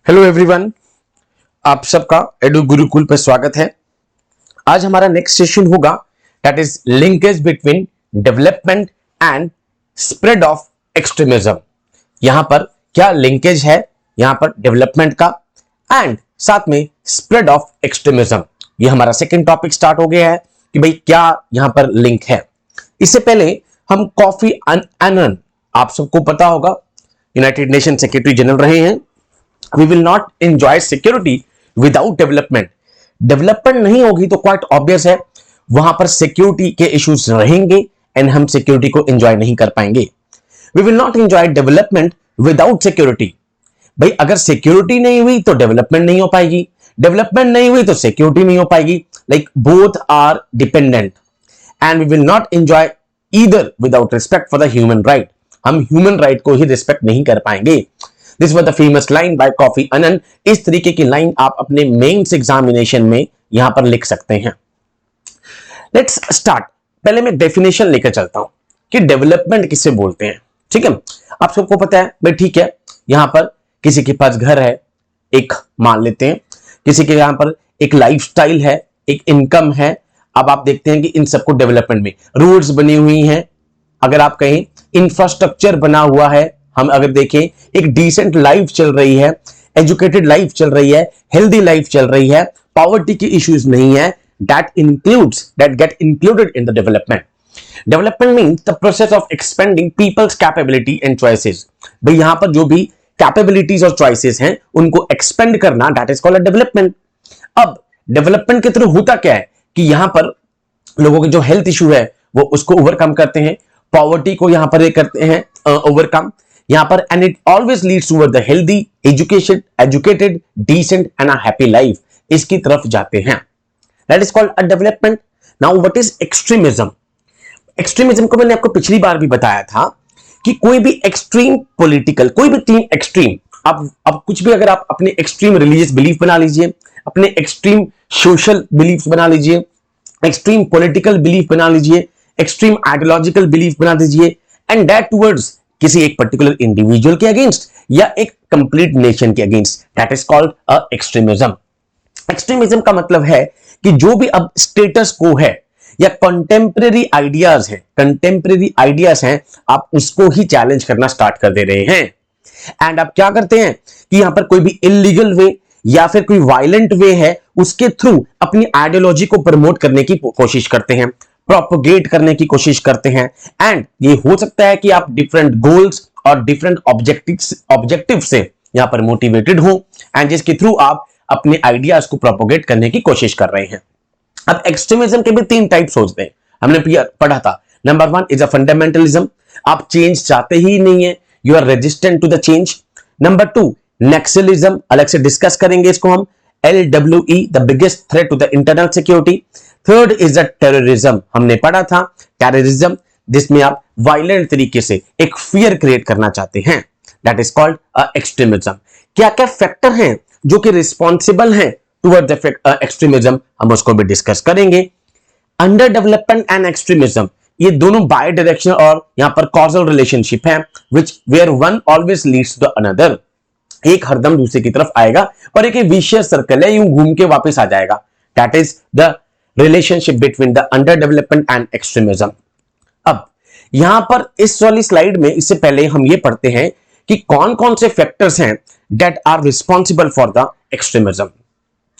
Hello everyone, आप सबका एडु गुरुकुल पर स्वागत है। आज हमारा नेक्स्ट सेशन होगा that is linkage between development and spread of extremism. यहां पर क्या लिंकेज है यहां पर डेवलपमेंट का एंड साथ में स्प्रेड ऑफ एक्सट्रीमिज्म। ये हमारा सेकंड टॉपिक स्टार्ट हो गया है कि भाई क्या यहां पर लिंक है। इससे पहले हम कॉफी अन्नन, आप सबको पता होगा, यूनाइटेड नेशन सेक्रेटरी जनरल रहे हैं। We will not enjoy security without development. Development नहीं होगी तो क्वाइट ऑब्वियस है वहां पर सिक्योरिटी के इश्यूज रहेंगे एंड हम सिक्योरिटी को एंजॉय नहीं कर पाएंगे। We will not enjoy development without security. भाई अगर सिक्योरिटी नहीं हुई तो डेवलपमेंट नहीं हो पाएगी, डेवलपमेंट नहीं हुई तो सिक्योरिटी नहीं हो पाएगी। Like both are dependent and we will not enjoy either without respect for the human right. हम ह्यूमन राइट को ही रिस्पेक्ट नहीं कर पाएंगे। This was the famous line by Kofi Annan. इस तरीके की लाइन आप अपने मेंस एग्जामिनेशन में यहां पर लिख सकते हैं। Let's start. पहले मैं डेफिनेशन लेकर चलता हूं कि डेवलपमेंट किसे बोलते हैं। ठीक है, आप सबको पता है भाई, ठीक है। यहां पर किसी के पास घर है, एक मान लेते हैं, किसी के यहां पर एक लाइफस्टाइल है, एक इनकम है। अब आप देखते हैं कि इन सबको डेवलपमेंट में रोड्स बनी हुई हैं, अगर आप कहें इंफ्रास्ट्रक्चर बना हुआ है, हम अगर देखें एक डिसेंट लाइफ चल रही है, एजुकेटेड लाइफ चल रही है, हेल्दी लाइफ चल रही है, पॉवर्टी की इश्यूज नहीं है, that get included in the development. Development means the process of expanding people's capability and choices. भाई यहां पर जो भी कैपेबिलिटीज और चॉइसेस हैं उनको एक्सपेंड करना, that is called a development. अब डेवलपमेंट के थ्रू होता क्या है कि यहां पर लोगों के जो हेल्थ इशू है वो उसको ओवरकम करते हैं, पॉवर्टी को यहां पर ये करते हैं ओवरकम यहां पर, and it always leads toward the healthy educated decent and a happy life. इसकी तरफ जाते हैं, that is called a development. Now what is extremism? Extremism को मैंने आपको पिछली बार भी बताया था कि कोई भी एक्सट्रीम पॉलिटिकल, कोई भी तीन एक्सट्रीम, अब कुछ भी, अगर आप अपने एक्सट्रीम रिलीजियस बिलीफ बना लीजिए, अपने एक्सट्रीम सोशल बिलीफ बना लीजिए, एक्सट्रीम पॉलिटिकल बिलीफ बना लीजिए, एक्सट्रीम आइडियोलॉजिकल बिलीफ बना दीजिए, एंड दैट टुवर्ड्स किसी एक पर्टिकुलर इंडिविजुअल के अगेंस्ट या एक कंप्लीट नेशन के against, that is called a extremism. Extremism का मतलब है कि जो भी अब स्टेटस को है या कंटेम्परेरी आइडियाज हैं, आप उसको ही चैलेंज करना स्टार्ट कर दे रहे हैं। एंड आप क्या करते हैं कि यहां पर कोई भी इलीगल वे या फिर कोई वायलेंट वे है, उसके थ्रू अपनी आइडियोलॉजी को प्रमोट करने की कोशिश करते हैं, प्रोपोगेट करने की कोशिश करते हैं। एंड ये हो सकता है कि आप डिफरेंट गोल्स और डिफरेंट ऑब्जेक्टिव से यहां पर मोटिवेटेड हो एंड जिसके थ्रू आप अपने आइडियाज को प्रोपोगेट करने की कोशिश कर रहे हैं। अब एक्सट्रीमिज्म के भी तीन टाइप्स होते हैं, हमने पढ़ा था। नंबर 1 इज अ फंडामेंटलिज्म, आप चेंज चाहते ही नहीं है, you are resistant to the change. Number 2 Naxalism, अलग से डिस्कस करेंगे इसको हम, LWE, the biggest threat to the internal security. Third is the terrorism, हमने पढ़ा था टेररिज्म, जिसमें आप वायलेंट तरीके से एक फियर क्रिएट करना चाहते हैं, दैट इज कॉल्ड एक्सट्रीमिज्म। क्या क्या फैक्टर हैं जो कि रिस्पॉन्सिबल हैं टुवर्ड द एक्सट्रीमिज्म, हम उसको भी डिस्कस करेंगे। अंडर डेवलपमेंट एंड एक्सट्रीमिज्म, ये दोनों बाय डायरेक्शन और यहां पर कॉजल रिलेशनशिप है, which where one always leads to the another. एक हरदम दूसरे की तरफ आएगा और एक विशियस सर्कल है, यूं घूम के वापस आ जाएगा, that is the relationship between the under development and extremism. अब यहां पर इस वाली स्लाइड में, इससे पहले हम ये पढ़ते हैं कि कौन कौन से फैक्टर्स हैं that are responsible for the extremism.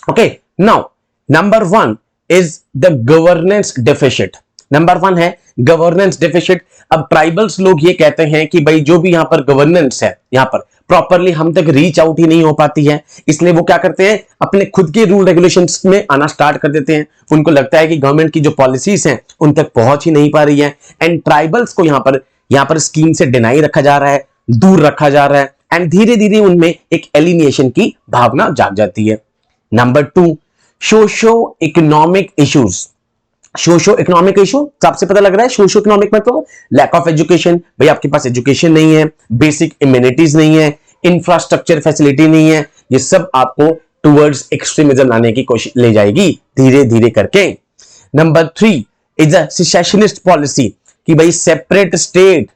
Okay, now number 1 is the governance deficit. Number 1 है गवर्नेंस डेफिसिट। अब ट्राइबल्स लोग ये कहते हैं कि भाई जो भी यहां पर गवर्नेंस है, यहां पर प्रॉपरली हम तक रीच आउट ही नहीं हो पाती है, इसलिए वो क्या करते हैं, अपने खुद के रूल रेगुलेशंस में आना स्टार्ट कर देते हैं। उनको लगता है कि गवर्नमेंट की जो पॉलिसीज हैं उन तक पहुंच ही नहीं पा रही है, एंड ट्राइबल्स को यहां पर स्कीम से डिनाई रखा जा रहा है, दूर रखा जा रहा है, एंड धीरे धीरे उनमें एक एलिमिनेशन की भावना जाग जाती है। Number 2 socio economic issues. Socio economic issue आपसे पता लग रहा है, सोशो इकोनॉमिक मतलब लैक ऑफ एजुकेशन। भाई आपके पास एजुकेशन नहीं है, बेसिक इम्यूनिटीज नहीं है, इंफ्रास्ट्रक्चर फैसिलिटी नहीं है, ये सब आपको टुवर्ड्स एक्सट्रीमिज्म लाने की कोशिश ले जाएगी धीरे धीरे करके। Number 3 is a secessionist policy, कि भाई सेपरेट स्टेट,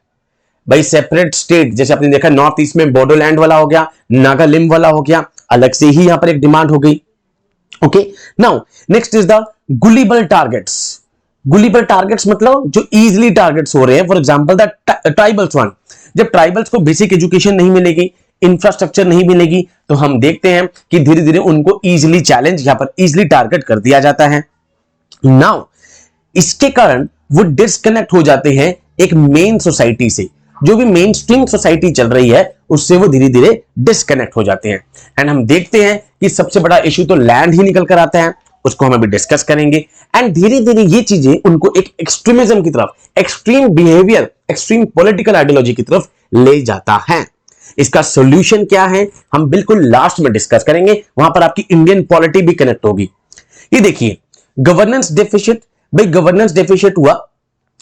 जैसे आपने देखा नॉर्थ ईस्ट में बोडोलैंड वाला हो गया, नागालिम वाला हो गया, अलग से ही यहां पर एक डिमांड हो गई। Okay, now next is the गुलिबल targets. गुलिबल targets मतलब जो इजीली टारगेट्स हो रहे हैं, for example the tribals one. जब ट्राइबल्स को बेसिक एजुकेशन नहीं मिलेगी, इंफ्रास्ट्रक्चर नहीं मिलेगी, तो हम देखते हैं कि धीरे धीरे उनको इजीली चैलेंज, यहां पर इजीली टारगेट कर दिया जाता है। नाउ इसके कारण वो डिस्कनेक्ट हो जाते हैं एक मेन सोसाइटी से, जो भी मेन स्ट्रीम सोसाइटी चल रही है उससे वो धीरे धीरे डिस्कनेक्ट हो जाते हैं। एंड हम देखते हैं कि सबसे बड़ा इश्यू तो लैंड ही निकल कर आता है, उसको हम अभी डिस्कस करेंगे। एंड धीरे धीरे ये चीजें उनको एक एक्सट्रीमिज्म की तरफ, extreme behaviour, extreme political ideology की तरफ ले जाता है। इसका सॉल्यूशन क्या है हम बिल्कुल लास्ट में डिस्कस करेंगे, वहां पर आपकी इंडियन पॉलिटी भी कनेक्ट होगी। ये देखिए गवर्नेंस डेफिशिट, भाई गवर्नेंस डेफिशिट हुआ,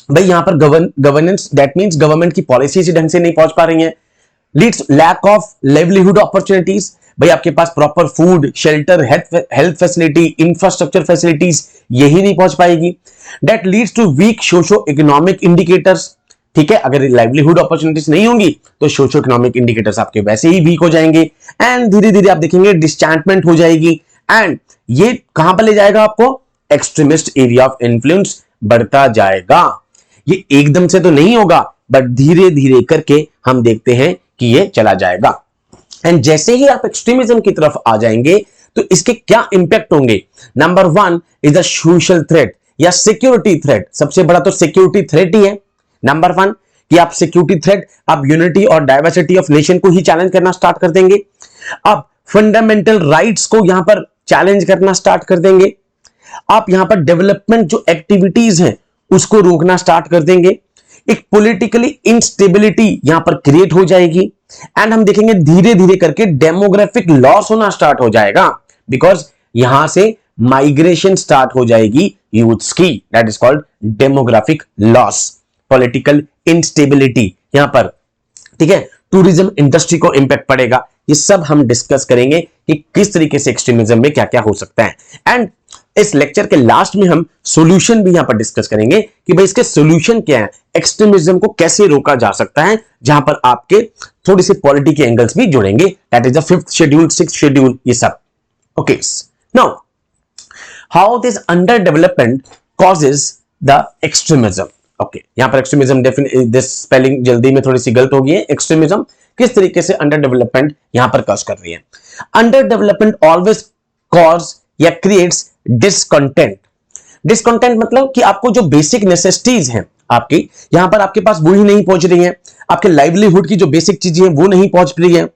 भाई यहां पर गवर्नेंस दैट मींस गवर्नमेंट की पॉलिसीज ढंग से नहीं पहुंच पा रही हैं, leads lack of livelihood opportunities, भाई आपके पास proper food, shelter, health facility, infrastructure facilities यही नहीं पहुंच पाएगी। That leads to weak socio economic indicators, ठीक है, अगर लाइवलीहुड अपॉर्चुनिटीज नहीं होंगी तो सोशो इकोनॉमिक इंडिकेटर्स आपके वैसे ही वीक हो जाएंगे। एंड धीरे धीरे आप देखेंगे डिसचैंटमेंट हो जाएगी, एंड ये कहां पर ले जाएगा आपको, एक्सट्रीमिस्ट एरिया ऑफ इन्फ्लुएंस बढ़ता जाएगा। ये एकदम से तो नहीं होगा, बट धीरे धीरे करके हम देखते हैं कि ये चला जाएगा। एंड जैसे ही आप एक्सट्रीमिज्म की तरफ आ जाएंगे तो इसके क्या इंपैक्ट होंगे। Number 1 is the social threat या सिक्योरिटी थ्रेट। सबसे बड़ा तो सिक्योरिटी थ्रेट ही है नंबर 1, कि आप सिक्योरिटी थ्रेट, आप यूनिटी और डाइवर्सिटी ऑफ नेशन को ही चैलेंज करना स्टार्ट कर देंगे, आप फंडामेंटल राइट्स को यहां पर चैलेंज करना स्टार्ट कर देंगे, आप यहां पर डेवलपमेंट जो एक्टिविटीज हैं उसको रोकना स्टार्ट कर देंगे, एक पॉलिटिकली इंस्टेबिलिटी यहां पर क्रिएट हो जाएगी। एंड हम देखेंगे धीरे धीरे करके डेमोग्राफिक लॉस होना स्टार्ट हो जाएगा, बिकॉज यहां से माइग्रेशन स्टार्ट हो जाएगी यूथ्स की, that is called demographic loss, political instability यहां पर, ठीक है, टूरिज्म इंडस्ट्री को इंपैक्ट पड़ेगा। ये सब हम डिस्कस करेंगे कि किस तरीके से एक्सट्रीमिज्म में क्या क्या हो सकता है। एंड इस लेक्चर के लास्ट में हम सॉल्यूशन भी यहां पर डिस्कस करेंगे कि भाई इसके सॉल्यूशन क्या है, एक्सट्रीमिज्म को कैसे रोका जा सकता है, जहां पर आपके थोड़ी सी पॉलिटी के एंगल्स भी जुड़ेंगे, that is the 5th schedule, 6th schedule, ये सब। Okay, now how this under development causes the extremism. Okay, यहां पर एक्सट्रीमिज्म दिस स्पेलिंग जल्दी में थोड़ी सी गलत हो गई है। एक्सट्रीमिज्म किस तरीके से अंडर डेवलपमेंट यहां पर कॉज कर रही है। अंडर डेवलपमेंट ऑलवेज कॉज या क्रिएट्स डिसकंटेंट। डिसकंटेंट मतलब कि आपको जो बेसिक नेसेसिटीज हैं आपकी, यहां पर आपके पास वो ही नहीं पहुंच रही हैं, आपके लाइवलीहुड की जो बेसिक चीजें हैं वो नहीं पहुंच रही है,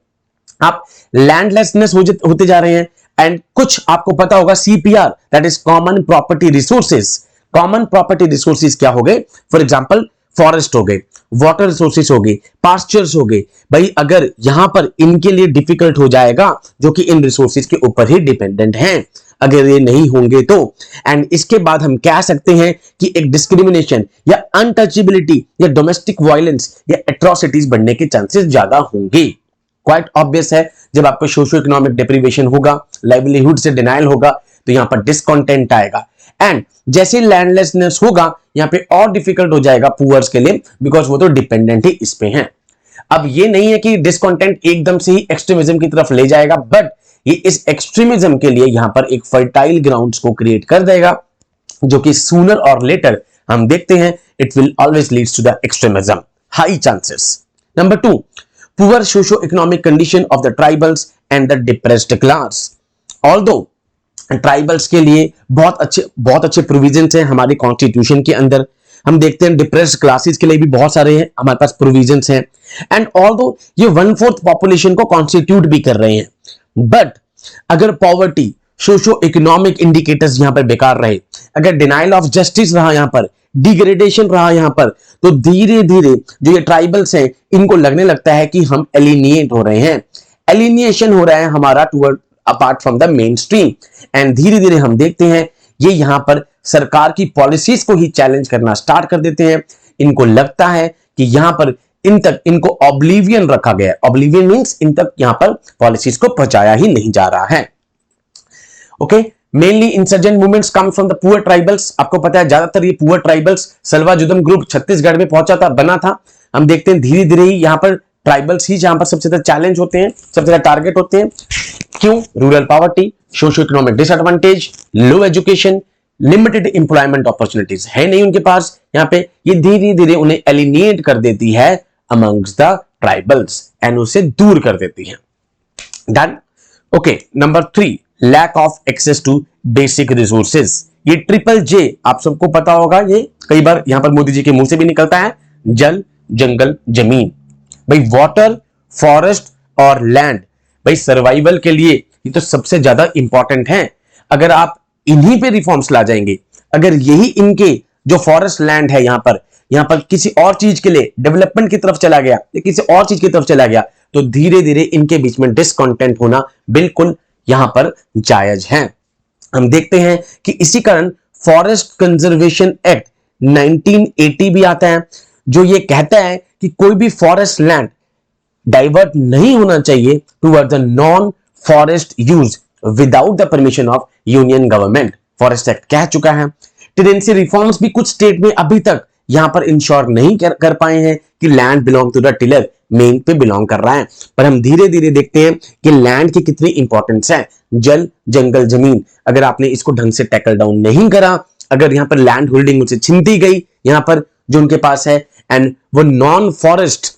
आप लैंडलेसनेस होते जा रहे हैं। एंड कुछ आपको पता होगा CPR, that is common property resources. Common property resources क्या हो गए, फॉर एग्जांपल फॉरेस्ट हो गए, वाटर रिसोर्सेज हो गए, पास्चर्स हो गए, भाई अगर यहां पर इनके लिए डिफिकल्ट हो जाएगा, जो कि इन रिसोर्सेज के ऊपर ही डिपेंडेंट हैं, अगर ये नहीं होंगे तो। एंड इसके बाद हम कह सकते हैं कि एक डिस्क्रिमिनेशन या अनटचेबिलिटी या डोमेस्टिक वायलेंस या एट्रोसिटीज बढ़ने के चांसेस ज्यादा होंगे। क्वाइट ऑब्वियस है, जब आपको सोशो इकोनॉमिक डिप्रीवेशन होगा, लाइवलीहुड से डिनाइल होगा, तो यहां पर डिसकंटेंट आएगा। एंड जैसे लैंडलेसनेस होगा, यहां पे और डिफिकल्ट हो जाएगा पुअर्स के लिए, बिकॉज वो तो डिपेंडेंट ही इस पे हैं। अब ये नहीं है कि डिसकंटेंट एकदम से ही एक्सट्रीमिज्म की तरफ ले जाएगा, बट ये इस एक्सट्रीमिज्म के लिए यहां पर एक फर्टाइल ग्राउंड्स को क्रिएट कर देगा, जो कि सूनर और लेटर हम देखते हैं it will always leads to the extremism, high chances. Number 2, poor socio economic condition of the tribals and the depressed class. Although tribals के लिए बहुत अच्छे प्रोविजंस हैं हमारे कॉन्स्टिट्यूशन के अंदर, हम देखते हैं डिप्रेस्ड क्लासेस के लिए भी बहुत सारे हैं हमारे पास प्रोविजंस हैं। एंड ऑल्दो ये 1/4 पॉपुलेशन को कॉन्स्टिट्यूट भी कर रहे हैं, बट अगर पॉवर्टी, सोशो इकोनॉमिक इंडिकेटर्स यहां पर बेकार रहे, अगर डिनाइल ऑफ जस्टिस रहा, यहां पर डिग्रेडेशन रहा यहां पर, तो धीरे धीरे जो ये ट्राइबल्स हैं इनको लगने लगता है कि हम एलिनिएट हो रहे हैं, एलिनिएशन हो रहा है हमारा toward apart from the main stream. And धीरे धीरे हम देखते हैं ये यहां पर सरकार की पॉलिसीज को ही चैलेंज करना स्टार्ट कर देते हैं। इनको लगता है कि यहां पर इनको ऑब्लिवियन रखा गया है। ऑब्लिवियन मींस इन तक यहां पर पॉलिसीज को पहुंचाया ही नहीं जा रहा है। Okay, mainly insurgent movements come from the poor tribals. आपको पता है ज्यादातर ये पुअर ट्राइबल्स, सलवाजुदम ग्रुप छत्तीसगढ़ में पहुंचा था, बना था। हम देखते हैं धीरे धीरे ही यहां पर ट्राइबल्स ही जहां पर सबसे ज्यादा चैलेंज होते हैं, सबसे ज्यादा टारगेट होते हैं। क्यों? Rural poverty, socio economic disadvantage, low education, limited employment opportunities है नहीं उनके पास। यहां पे ये धीरे धीरे उन्हें एलिनेट कर देती है अमंग्स द ट्राइबल्स एंड उसे दूर कर देती है। Done. Okay, number 3, lack of access to basic resources. ये ट्रिपल जे आप सबको पता होगा, ये कई बार यहां पर मोदी जी के मुंह से भी निकलता है, जल, जंगल, जमीन। भाई वाटर, फॉरेस्ट और लैंड, भाई सर्वाइवल के लिए ये तो सबसे ज्यादा इंपॉर्टेंट है। अगर आप इन्हीं पे रिफॉर्म्स ला जाएंगे, अगर यही इनके जो फॉरेस्ट लैंड है यहां पर किसी और चीज के लिए डेवलपमेंट की तरफ चला गया या किसी और चीज की तरफ चला गया, तो धीरे धीरे इनके बीच में डिसकंटेंट होना बिल्कुल यहां पर जायज है। हम देखते हैं कि इसी कारण फॉरेस्ट कंजर्वेशन एक्ट 1980 भी आता है, जो ये कहता है कि कोई भी फॉरेस्ट लैंड डाइवर्ट नहीं होना चाहिए toward the non forest use without the permission of union government. Forest act कह चुका है। टेनेंसी रिफॉर्म्स भी कुछ स्टेट में अभी तक यहां पर इंश्योर नहीं कर पाए हैं कि land belong to the tiller, main पे बिलोंग कर रहा है। पर हम धीरे धीरे देखते हैं कि लैंड की कितनी इंपॉर्टेंस है। जल, जंगल, जमीन, अगर आपने इसको ढंग से टैकल डाउन नहीं करा, अगर यहां पर लैंड होल्डिंग उनसे छीनती गई यहां पर जो उनके पास है, एंड वो नॉन फॉरेस्ट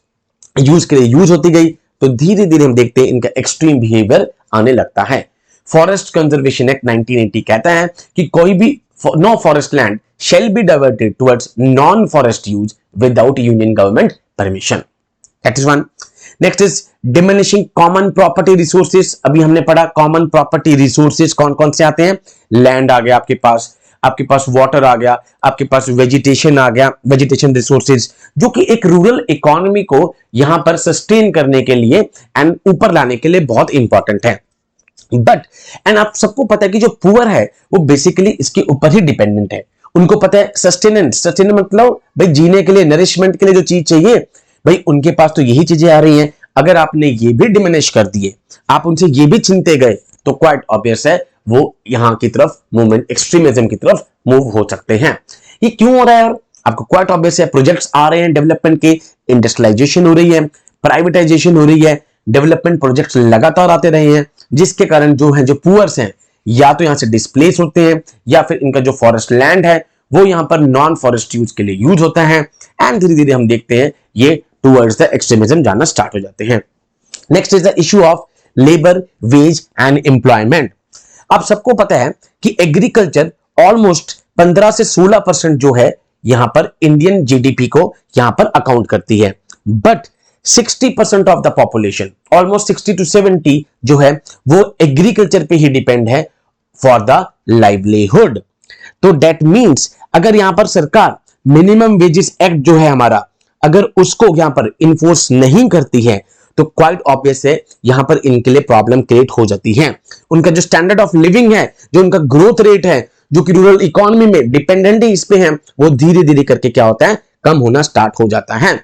यूज के लिए यूज होती गई, तो धीरे धीरे हम देखते हैं इनका एक्सट्रीम बिहेवियर आने लगता है। फॉरेस्ट कंजर्वेशन एक्ट 1980 कहता है कि कोई भी no forest land shall be diverted towards non-forest use without union government permission. That is one. Next is diminishing common property resources. अभी हमने पढ़ा common property resources कौन कौन से आते हैं। लैंड आ गया आपके पास वाटर आ गया, आपके पास वेजिटेशन आ गया, वेजिटेशन रिसोर्सेज, जो कि एक रूरल इकोनॉमी को यहां पर सस्टेन करने के लिए एंड ऊपर लाने के लिए बहुत इंपॉर्टेंट है। बट एंड आप सबको पता है कि जो पुअर है वो बेसिकली इसके ऊपर ही डिपेंडेंट है। उनको पता है सस्टेनेंस मतलब भाई जीने के लिए, नरिशमेंट के लिए जो चीज चाहिए, भाई उनके पास तो यही चीजें आ रही हैं। अगर आपने ये भी डिमिनिश कर दिए, आप उनसे ये भी छीनते गए, तो क्वाइट ऑब्वियस है वो यहां की तरफ मूवमेंट, एक्सट्रीमिज्म की तरफ मूव हो सकते हैं। ये क्यों हो रहा है यार? आपको क्वाइट ऑब्वियस है, प्रोजेक्ट्स आ रहे हैं डेवलपमेंट के, इंडस्ट्रियलाइजेशन हो रही है, प्राइवेटाइजेशन हो रही है, डेवलपमेंट प्रोजेक्ट्स लगातार आते रहे हैं, जिसके कारण जो है जो पुअर्स हैं या तो यहां से डिस्प्लेस होते हैं या फिर इनका जो फॉरेस्ट लैंड है वो यहां पर नॉन फॉरेस्ट यूज के लिए यूज होता है, एंड धीरे धीरे हम देखते हैं ये टुवर्ड्स द एक्सट्रीमिज्म जाना स्टार्ट हो जाते हैं। Next is the issue of labour, wage and employment. आप सबको पता है कि एग्रीकल्चर ऑलमोस्ट 15 से 16% जो है यहां पर इंडियन जीडीपी को यहां पर अकाउंट करती है, but 60% of the population, almost 60 to 70 जो है वो एग्रीकल्चर पे ही डिपेंड है फॉर द लाइवलीहुड। तो डेट मींस अगर यहां पर सरकार मिनिमम वेजेस एक्ट जो है हमारा, अगर उसको यहां पर इन्फोर्स नहीं करती है, तो क्वाइट ऑब्वियस है यहां पर इनके लिए प्रॉब्लम क्रिएट हो जाती है। उनका जो स्टैंडर्ड ऑफ लिविंग है, जो उनका ग्रोथ रेट है, जो कि रूरल इकोनॉमी में डिपेंडेंट इस पे है, वो धीरे धीरे करके क्या होता है, कम होना स्टार्ट हो जाता है।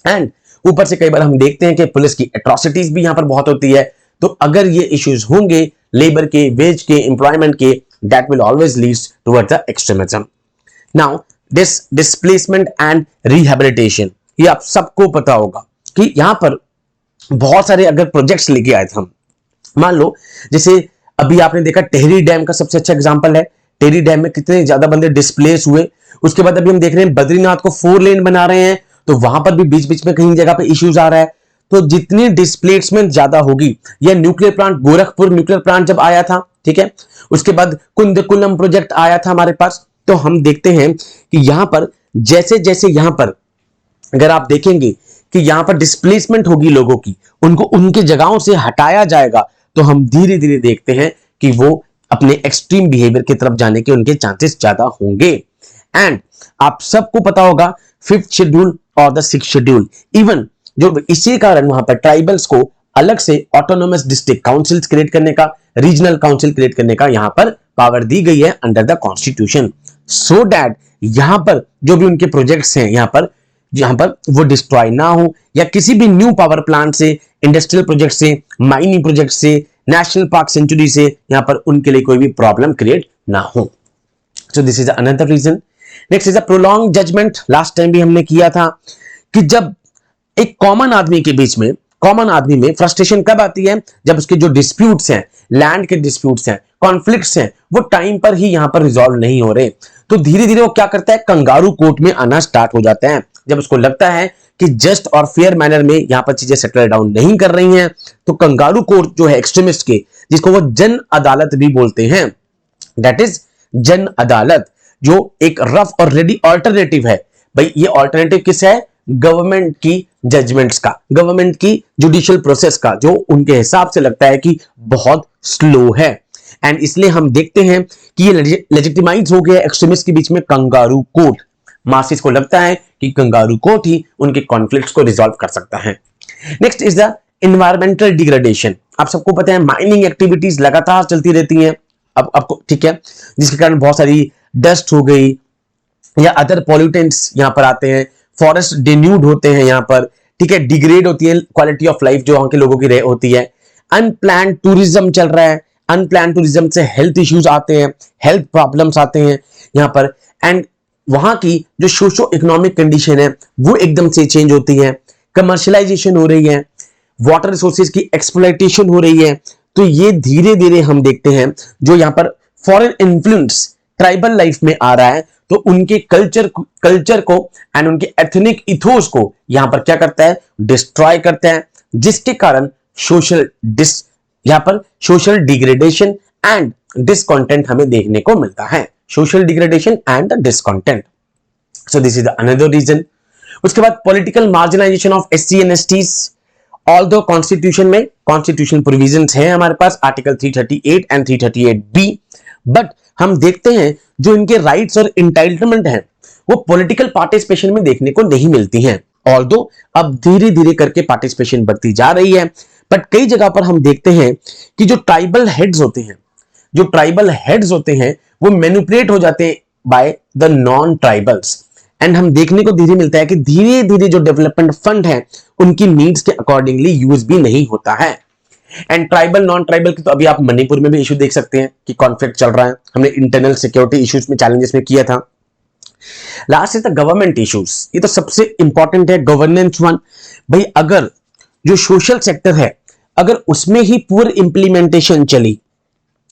एंड ऊपर से कई बार हम देखते हैं कि पुलिस की एट्रोसिटीज भी यहां पर बहुत होती है। तो अगर ये इश्यूज होंगे लेबर के, वेज के, एम्प्लॉयमेंट के, that will always Leeds towards the extremism. Now this displacement and rehabilitation, ये आप सबको पता होगा कि यहां पर बहुत सारे अगर प्रोजेक्ट्स लेके आए थे हम, मान लो जैसे अभी आपने देखा टेहरी डैम का सबसे अच्छा एग्जांपल है। टेहरी डैम में कितने ज्यादा बंदे डिस्प्लेस हुए। उसके बाद अभी हम देख रहे हैं बद्रीनाथ को 4 लेन बना रहे हैं, तो वहां पर भी बीच बीच में कहीं जगह पे इश्यूज आ रहा है। तो जितनी डिस्प्लेसमेंट ज्यादा होगी, या nuclear plant, Gorakhpur nuclear plant जब आया था, ठीक है, उसके बाद कुंदकुलम प्रोजेक्ट आया था हमारे पास, तो हम देखते हैं कि यहां पर जैसे जैसे यहां पर अगर आप देखेंगे कि यहां पर डिस्प्लेसमेंट होगी लोगों की, उनको उनके जगहों से हटाया जाएगा, तो हम धीरे धीरे देखते हैं कि वो अपने एक्सट्रीम बिहेवियर की तरफ जाने के उनके चांसेस ज्यादा होंगे। एंड आप सबको पता होगा 5th शेड्यूल और द 6th शेड्यूल, इवन जो इसी कारण वहां पर ट्राइबल्स को अलग से ऑटोनोमस डिस्ट्रिक्ट काउंसिल्स क्रिएट करने का, रीजनल काउंसिल क्रिएट करने का यहां पर पावर दी गई है under the constitution, so that यहां पर जो भी उनके प्रोजेक्ट्स हैं यहां पर वो डिस्ट्रॉय ना हो, या किसी भी न्यू पावर प्लांट से, इंडस्ट्रियल प्रोजेक्ट से, माइनिंग प्रोजेक्ट से, नेशनल पार्क सेंचुरी से यहां पर उनके लिए कोई भी प्रॉब्लम क्रिएट ना हो। So this is another reason. Next is a prolong judgement. Last time भी हमने किया था कि जब एक कॉमन आदमी के बीच में कॉमन आदमी में फ्रस्ट्रेशन कब आती है? जब उसके जो डिस्प्यूट्स हैं, लैंड के डिस्प्यूट्स हैं, कॉन्फ्लिक्ट्स हैं, वो टाइम पर ही यहां पर रिजॉल्व नहीं हो रहे, तो धीरे धीरे वो क्या करता है? कंगारू कोर्ट में आना स्टार्ट हो जाते हैं। जब उसको लगता है कि जस्ट और फेयर मैनर में यहां पर चीजें सेटल डाउन नहीं कर रही हैं, तो कंगारू कोर्ट जो है एक्सट्रीमिस्ट के, जिसको वो जन अदालत भी बोलते हैं, दैट इज जन अदालत, जो एक रफ और रेडी ऑल्टरनेटिव है। भाई ये ऑल्टरनेटिव किस है? गवर्नमेंट की जजमेंट्स का, गवर्नमेंट की जुडिशियल प्रोसेस का, जो उनके हिसाब से लगता है कि बहुत स्लो है। एंड इसलिए हम देखते हैं कि ये लेजिटिमाइज हो गया एक्सट्रीमिस्ट के बीच में कंगारू कोर्ट। मासिस को लगता है कि कंगारू कोर्ट ही उनके कॉन्फ्लिक्ट्स को रिजॉल्व कर सकता है। Next is the environmental degradation. आप सबको पता है माइनिंग एक्टिविटीज लगातार चलती रहती हैं, अब आपको ठीक है, जिसके कारण बहुत सारी डस्ट हो गई या अदर पॉल्यूटेंट्स यहां पर आते हैं, फॉरेस्ट डिन्यूड होते हैं यहां पर, ठीक है, डिग्रेड होती है क्वालिटी ऑफ लाइफ जो वहां के लोगों की होती है। अनप्लान टूरिज्म चल रहा है, अनप्लान टूरिज्म से हेल्थ इश्यूज आते हैं, हेल्थ प्रॉब्लम्स आते हैं यहां पर, एंड वहां की जो सोशो इकोनॉमिक कंडीशन है वो एकदम से चेंज होती है, कमर्शियलाइजेशन हो रही है, वाटर रिसोर्सेज की एक्सप्लॉयटेशन हो रही है। तो ये धीरे धीरे हम देखते हैं जो यहां पर फॉरेन इन्फ्लुएंस ट्राइबल लाइफ में आ रहा है, तो उनके कल्चर को एंड उनके एथनिक इथोस को यहां पर क्या करता है? डिस्ट्रॉय करता है, जिसके कारण यहां पर सोशल डिग्रेडेशन एंड डिसकंटेंट हमें देखने को मिलता है। Social degradation and discontent, so this is the another reason. उसके बाद political marginalisation of SC and STs. Although constitution में कॉन्स्टिट्यूशन प्रोविजंस हैं हमारे पास, आर्टिकल 338 एंड 338 बी, बट हम देखते हैं जो इनके राइट्स और इंटाइटलमेंट हैं वो पॉलिटिकल पार्टिसिपेशन में देखने को नहीं मिलती हैं। ऑल्दो अब धीरे धीरे करके पार्टिसिपेशन बढ़ती जा रही है, बट कई जगह पर हम देखते हैं कि जो ट्राइबल हेड्स होते हैं वो मैनिपुलेट हो जाते हैं by the non tribals, and हम देखने को धीरे मिलता है कि धीरे धीरे जो डेवलपमेंट फंड है उनकी नीड्स के अकॉर्डिंगली यूज भी नहीं होता है। एंड ट्राइबल नॉन ट्राइबल की तो अभी आप मणिपुर में भी इशू देख सकते हैं कि कॉन्फ्लिक्ट चल रहा है, हमने इंटरनल सिक्योरिटी इश्यूज में चैलेंजेस में किया था। Last is the government issues, ये तो सबसे इंपॉर्टेंट है, गवर्नेंस वन। भाई अगर जो सोशल सेक्टर है अगर उसमें ही पुअर इंप्लीमेंटेशन चली,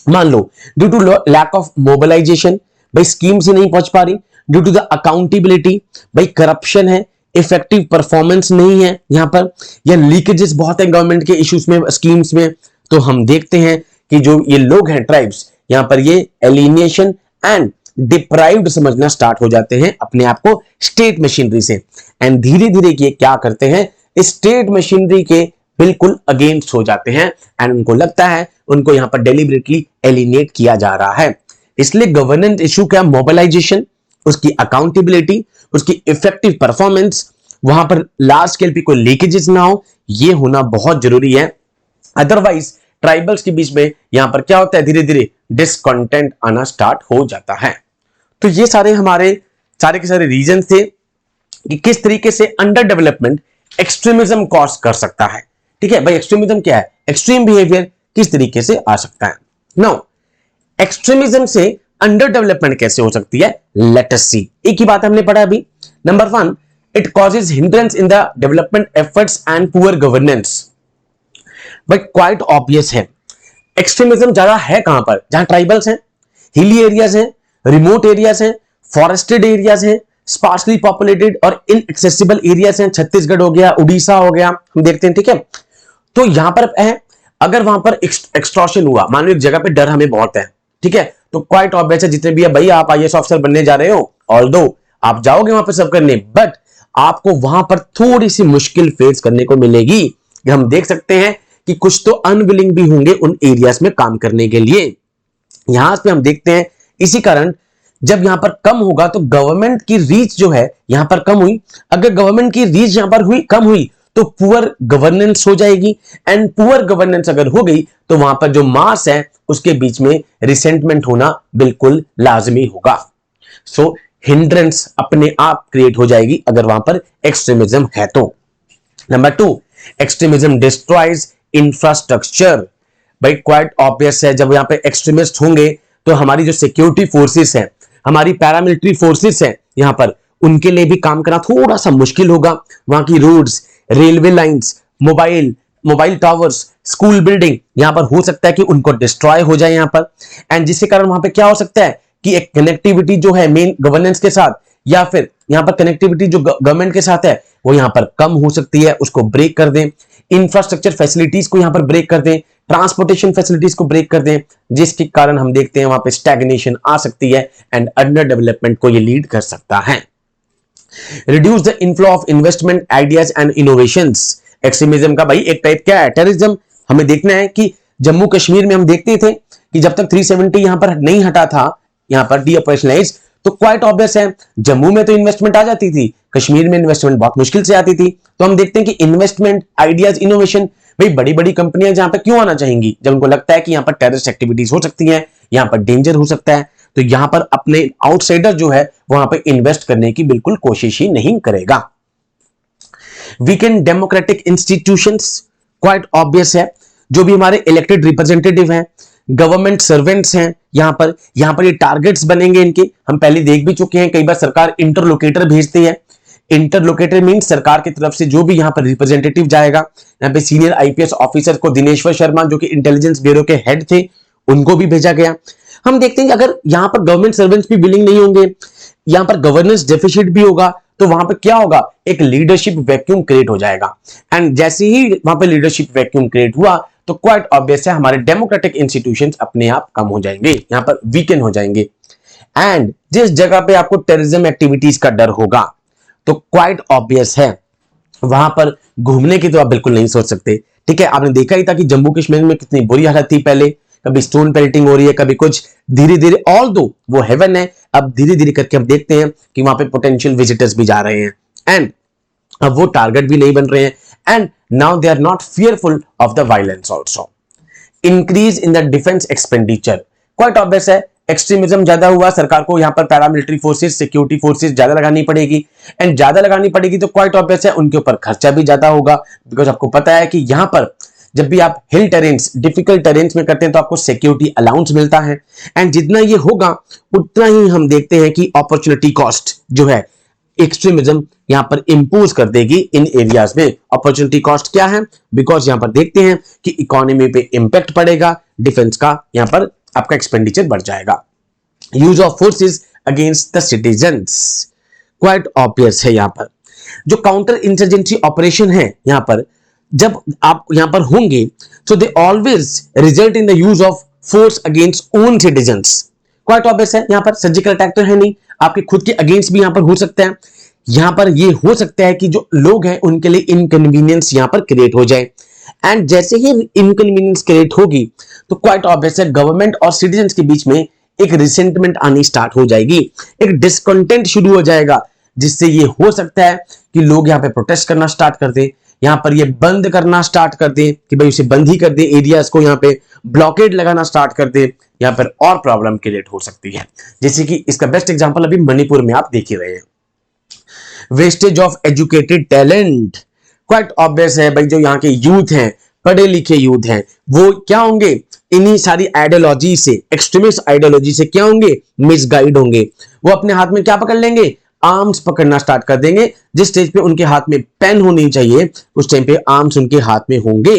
मान लो due to lack of mobilisation, भाई स्कीम्स ही नहीं पहुंच पा रही, ड्यू टू द अकाउंटेबिलिटी, भाई करप्शन है, इफेक्टिव परफॉर्मेंस नहीं है यहां पर, या लीकेजेस बहुत है गवर्नमेंट के इश्यूज में, स्कीम्स में, तो हम देखते हैं कि जो ये लोग हैं ट्राइब्स, यहां पर ये एलिनेशन एंड डिप्राइव्ड समझना स्टार्ट हो जाते हैं अपने आप को स्टेट मशीनरी से, एंड धीरे धीरे ये क्या करते हैं? स्टेट मशीनरी के बिल्कुल अगेंस्ट हो जाते हैं, एंड उनको लगता है उनको यहां पर डेलिबरेटली एलिनेट किया जा रहा है। इसलिए गवर्नेंस इशू क्या? मोबिलाइजेशन, उसकी अकाउंटेबिलिटी, उसकी इफेक्टिव परफॉर्मेंस, वहां पर लार्ज स्केल पे कोई लीकेजेस ना हो, ये होना बहुत जरूरी है। अदरवाइज ट्राइबल्स के बीच में यहां पर क्या होता है? धीरे धीरे डिसकंटेंट आना स्टार्ट हो जाता है। तो ये सारे के सारे रीजन थे कि किस तरीके से अंडर डेवलपमेंट एक्सट्रीमिज्म कॉज कर सकता है। ठीक है भाई, एक्सट्रीमिज्म क्या है? एक्सट्रीम बिहेवियर किस तरीके से आ सकता है। नाउ एक्सट्रीमिज्म से अंडर डेवलपमेंट कैसे हो सकती है? लेट अस सी। एक ही बात हमने पढ़ा अभी। Number 1, it causes hindrance in the development efforts and poor governance. But quite obvious है, एक्सट्रीमिज्म ज्यादा है कहां पर? जहां ट्राइबल्स हैं, हिली एरियाज हैं, रिमोट एरियाज हैं, फॉरेस्टेड एरियाज हैं, स्पार्सली पॉपुलेटेड और इनएक्सेसिबल एरियाज हैं, छत्तीसगढ़ हो गया, उड़ीसा हो गया, हम देखते हैं। ठीक है, तो यहां पर है अगर वहां पर एक्सटॉर्शन हुआ, मान लो एक जगह पे डर हमें बहुत है, ठीक है, तो क्वाइट ऑब्वियस है जितने भी है, भाई आप आईएएस ऑफिसर बनने जा रहे हो, ऑल्दो आप जाओगे वहां पर सब करने, बट आपको वहां पर थोड़ी सी मुश्किल फेस करने को मिलेगी। हम देख सकते हैं कि कुछ तो अनविलिंग भी होंगे उन एरियाज में काम करने के लिए। यहां पे हम देखते हैं इसी कारण जब यहां पर कम होगा तो गवर्नमेंट की रीच जो है यहां पर कम हुई। अगर गवर्नमेंट की रीच यहां पर कम हुई तो पुअर गवर्नेंस हो जाएगी, एंड पुअर गवर्नेंस अगर हो गई तो वहां पर जो मास है उसके बीच में रिसेंटमेंट होना बिल्कुल लाजमी होगा। सो हिंड्रेंस अपने आप क्रिएट हो जाएगी अगर वहां पर एक्सट्रीमिज्म है तो। Number 2, extremism destroys infrastructure. भाई क्वाइट ऑब्वियस है, जब यहां पे एक्सट्रीमिस्ट होंगे तो हमारी जो सिक्योरिटी फोर्सेस हैं, हमारी पैरामिलिट्री फोर्सेस हैं, यहां पर उनके लिए भी काम करना थोड़ा सा मुश्किल होगा। वहां की roads, railway lines, mobile, mobile towers, school building यहां पर हो सकता है कि उनको डिस्ट्रॉय हो जाए यहां पर, एंड जिसके कारण वहां पे क्या हो सकता है कि एक कनेक्टिविटी जो है मेन गवर्नेंस के साथ या फिर यहां पर कनेक्टिविटी जो गवर्नमेंट के साथ है वो यहां पर कम हो सकती है, उसको ब्रेक कर दें, इंफ्रास्ट्रक्चर फैसिलिटीज को यहां पर ब्रेक कर दें, ट्रांसपोर्टेशन फैसिलिटीज को ब्रेक कर दें, जिसके कारण हम देखते हैं वहां पे स्टैग्नेशन आ सकती है एंड अंडर डेवलपमेंट को ये लीड कर सकता है। Reduce the inflow of investment ideas and innovations. Extremism का भाई एक टाइप क्या है, टेररिज्म। हमें देखना है कि जम्मू कश्मीर में हम देखते थे कि जब तक 370 यहां पर नहीं हटा था, यहां पर डी ऑपरेशनलाइज, तो क्वाइट ऑब्वियस है जम्मू में तो इन्वेस्टमेंट आ जाती थी, कश्मीर में इन्वेस्टमेंट बहुत मुश्किल से आती थी। तो हम देखते हैं कि इन्वेस्टमेंट आइडियाज इनोवेशन, भाई बड़ी बड़ी कंपनियां जहां पर क्यों आना चाहेंगी, जब उनको लगता है कि यहां पर टेररिस्ट एक्टिविटीज हो सकती हैं, यहां पर डेंजर हो सकता है, तो यहां पर अपने आउटसाइडर जो है वहां पर इन्वेस्ट करने की बिल्कुल कोशिश ही नहीं करेगा। Weekend democratic institutions, quite obvious है जो भी हमारे इलेक्टेड रिप्रेजेंटेटिव हैं, गवर्नमेंट सर्वेंट्स हैं, यहां पर ये टारगेट्स बनेंगे इनके। हम पहले देख भी चुके हैं, कई बार सरकार इंटरलोकेटर भेजती है। इंटरलोकेटर मींस सरकार की तरफ से जो भी यहां पर रिप्रेजेंटेटिव जाएगा, यहां पे सीनियर आईपीएस ऑफिसर को दिनेश्वर शर्मा जो कि इंटेलिजेंस ब्यूरो के हेड थे उनको भी भेजा गया। हम देखते हैं कि अगर यहां पर गवर्नमेंट सर्वेंट्स भी विलिंग नहीं होंगे, यहां पर गवर्नेंस डेफिसिट भी होगा, तो वहां पर क्या होगा, एक लीडरशिप वैक्यूम क्रिएट हो जाएगा। एंड जैसे ही वहां पर लीडरशिप वैक्यूम क्रिएट हुआ तो क्वाइट ऑब्वियस है हमारे डेमोक्रेटिक इंस्टीट्यूशंस अपने आप कम हो जाएंगे, यहां पर वीकन हो जाएंगे। एंड जिस जगह पे आपको टेररिज्म एक्टिविटीज का डर होगा तो क्वाइट ऑब्वियस है वहां पर घूमने की तो आप बिल्कुल नहीं सोच सकते। ठीक है, आपने देखा ही था कि जम्मू कश्मीर में कितनी बुरी हालत थी पहले, कभी स्टोन पेल्टिंग हो रही है, कभी कुछ, धीरे धीरे ऑल दो वो हेवन है, अब धीरे धीरे करके हम देखते हैं कि वहां पे पोटेंशियल विजिटर्स भी जा रहे हैं एंड अब वो टारगेट भी नहीं बन रहे हैं, and now they are not fearful of the violence also. Increase in the defence expenditure, quite obvious है एक्सट्रीमिज्म ज्यादा हुआ, सरकार को यहां पर पैरामिलिट्री फोर्सेस, सिक्योरिटी फोर्सेस ज्यादा लगानी पड़ेगी, एंड ज्यादा लगानी पड़ेगी तो क्वाइट ऑब्वियस है उनके ऊपर खर्चा भी ज्यादा होगा, बिकॉज आपको पता है कि यहां पर जब भी आप हिल टेरेन्स, डिफिकल्ट टेरेन्स में करते हैं तो आपको सिक्योरिटी अलाउंस मिलता है, एंड जितना ये होगा उतना ही हम देखते हैं कि अपॉर्चुनिटी कॉस्ट जो है एक्सट्रीमिज्म यहां पर इंपोज कर देगी इन एरियाज में। अपॉर्चुनिटी कॉस्ट क्या है, बिकॉज यहां पर देखते हैं कि इकोनॉमी पे इंपैक्ट पड़ेगा, डिफेंस का यहां पर आपका एक्सपेंडिचर बढ़ जाएगा। Use of forces against the citizens, quite obvious है यहां पर जो काउंटर इंसर्जेंसी ऑपरेशन है, यहां पर जब आप यहां पर होंगे so they always result in the use of force against own citizens. Quite obvious है यहां पर सर्जिकल अटैक तो है नहीं, आपके खुद के अगेंस्ट भी यहां पर हो सकता है, यहां पर ये हो सकता है कि जो लोग हैं उनके लिए इनकन्वीनियंस यहां पर क्रिएट हो जाए, एंड जैसे ही इनकन्वीनियंस क्रिएट होगी तो क्वाइट ऑब्वियस है गवर्नमेंट और सिटीजंस के बीच में एक रिसेंटमेंट आनी स्टार्ट हो जाएगी, एक डिसकंटेंट शुरू हो जाएगा, जिससे ये हो सकता है कि लोग यहां पे प्रोटेस्ट करना स्टार्ट कर दे, यहां पर ये बंद करना स्टार्ट कर दे कि भाई उसे बंद ही कर दे, एरियाज को यहां पे ब्लॉकेड लगाना स्टार्ट कर दे, यहां पर और प्रॉब्लम क्रिएट हो सकती है। जैसे कि इसका बेस्ट एग्जांपल अभी मणिपुर में आप देख ही रहे हैं। Wastage of educated talent, quite obvious है भाई जो यहाँ के यूथ हैं, पढ़े लिखे यूथ हैं, वो क्या होंगे, इन्हीं सारी आइडियोलॉजी से, एक्सट्रीमिस्ट आइडियोलॉजी से क्या होंगे, मिसगाइड होंगे, वो अपने हाथ में क्या पकड़ लेंगे, आर्म्स पकड़ना स्टार्ट कर देंगे। जिस स्टेज पे उनके हाथ में पेन होनी चाहिए उस टाइम पे आर्म्स उनके हाथ में होंगे,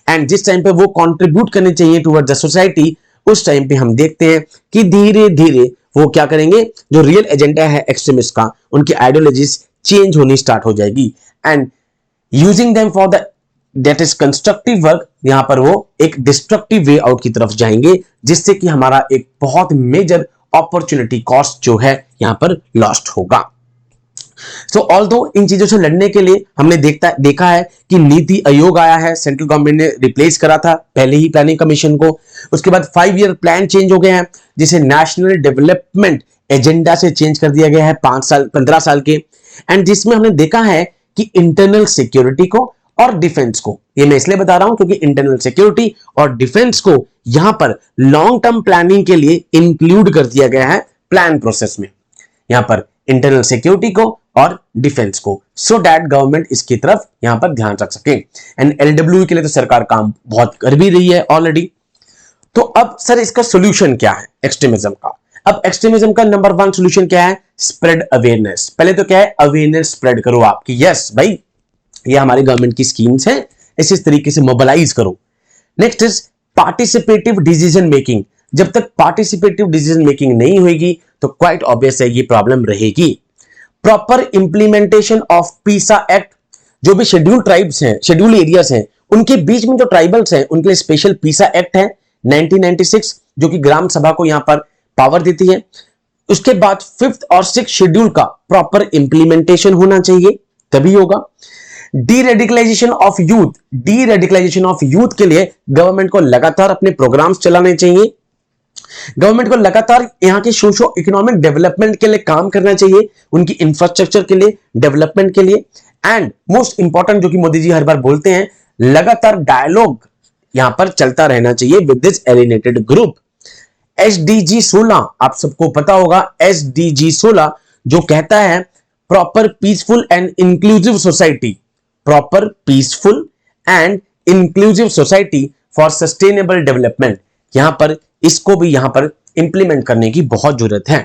एंड जिस टाइम पे वो कंट्रीब्यूट करने चाहिए टुवर्ड्स द सोसाइटी उस टाइम पे हम देखते हैं कि धीरे धीरे वो क्या करेंगे, जो रियल एजेंडा है एक्सट्रीमिस्ट का, उनकी आइडियोलॉजीज चेंज होनी स्टार्ट हो जाएगी, and using them for the that is constructive work, यहां पर वो एक डिस्ट्रक्टिव वे आउट की तरफ जाएंगे, जिससे कि हमारा एक बहुत मेजर अपॉर्चुनिटी कॉस्ट जो है यहां पर लॉस्ट होगा। सो ऑल्दो इन चीजों से लड़ने के लिए हमने देखा है कि नीति आयोग आया है, सेंट्रल गवर्नमेंट ने रिप्लेस करा था पहले ही प्लानिंग कमीशन को, उसके बाद 5 ईयर प्लान चेंज हो गए हैं, जिसे नेशनल डेवलपमेंट एजेंडा से चेंज कर दिया गया है 15 साल के, एंड जिसमें हमने देखा है कि इंटरनल सिक्योरिटी को और डिफेंस को, ये मैं इसलिए बता रहा हूं क्योंकि इंटरनल सिक्योरिटी और डिफेंस को यहां पर लॉन्ग टर्म प्लानिंग के लिए इंक्लूड कर दिया गया है प्लान प्रोसेस में, यहां पर इंटरनल सिक्योरिटी को और डिफेंस को, सो दैट गवर्नमेंट इसकी तरफ यहां पर ध्यान रख सके, एंड एलडब्ल्यू के लिए तो सरकार काम बहुत कर भी रही है ऑलरेडी। तो अब सर इसका सोल्यूशन क्या है एक्सट्रीमिज्म का, अब एक्सट्रीमिज्म का नंबर 1 सोल्यूशन क्या है, स्प्रेड अवेयरनेस। पहले तो क्या है, अवेयरनेस स्प्रेड करो आपकी, यस भाई ये हमारी गवर्नमेंट की स्कीम्स हैं, इस तरीके से मोबिलाइज करो। Next is participative decision making. जब तक पार्टिसिपेटिव डिसीजन मेकिंग नहीं होगी तो क्वाइट ऑब्वियस है ये प्रॉब्लम रहेगी। Proper implementation of Pisa act, जो भी शेड्यूल ट्राइब्स हैं, शेड्यूल एरियाज हैं, उनके बीच में जो ट्राइबल्स हैं उनके लिए स्पेशल पीसा एक्ट है 1996, जो कि ग्राम सभा को यहां पर पावर देती है। उसके बाद 5th और 6th शेड्यूल का प्रॉपर इंप्लीमेंटेशन होना चाहिए, तभी होगा। डीरेडिकलाइजेशन ऑफ यूथ, डीरेडिकलाइजेशन ऑफ यूथ के लिए गवर्नमेंट को लगातार अपने प्रोग्राम्स चलाने चाहिए। गवर्नमेंट को लगातार यहां के सोशो इकोनॉमिक डेवलपमेंट के लिए काम करना चाहिए, उनकी इंफ्रास्ट्रक्चर के लिए, डेवलपमेंट के लिए। एंड मोस्ट इंपॉर्टेंट, जो कि मोदी जी हर बार बोलते हैं, लगातार डायलॉग यहां पर चलता रहना चाहिए with this alienated group. SDG 16, आप सबको पता होगा एसडीजी 16 जो कहता है proper peaceful and inclusive society, proper peaceful and inclusive society for sustainable development. यहां पर इसको भी यहां पर इंप्लीमेंट करने की बहुत जरूरत है।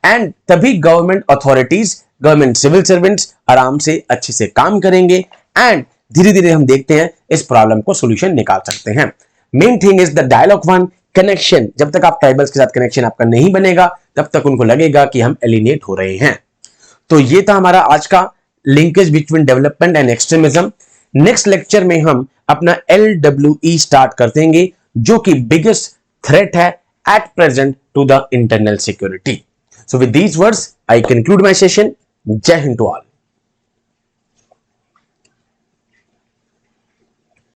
एंड तभी government authorities, government civil servants आराम से अच्छे से काम करेंगे एंड धीरे धीरे हम देखते हैं इस प्रॉब्लम को सॉल्यूशन निकाल सकते हैं। Main thing is the dialogue one, connection. जब तक आप ट्राइबल्स के साथ कनेक्शन आपका नहीं बनेगा तब तक उनको लगेगा कि हम एलिनेट हो रहे हैं। तो ये था हमारा आज का linkage between development and extremism. Next lecture में हम अपना LWE स्टार्ट कर देंगे, जो कि बिगेस्ट थ्रेट है at present to the internal security. So with these words, I conclude my session. Jai Hind to all.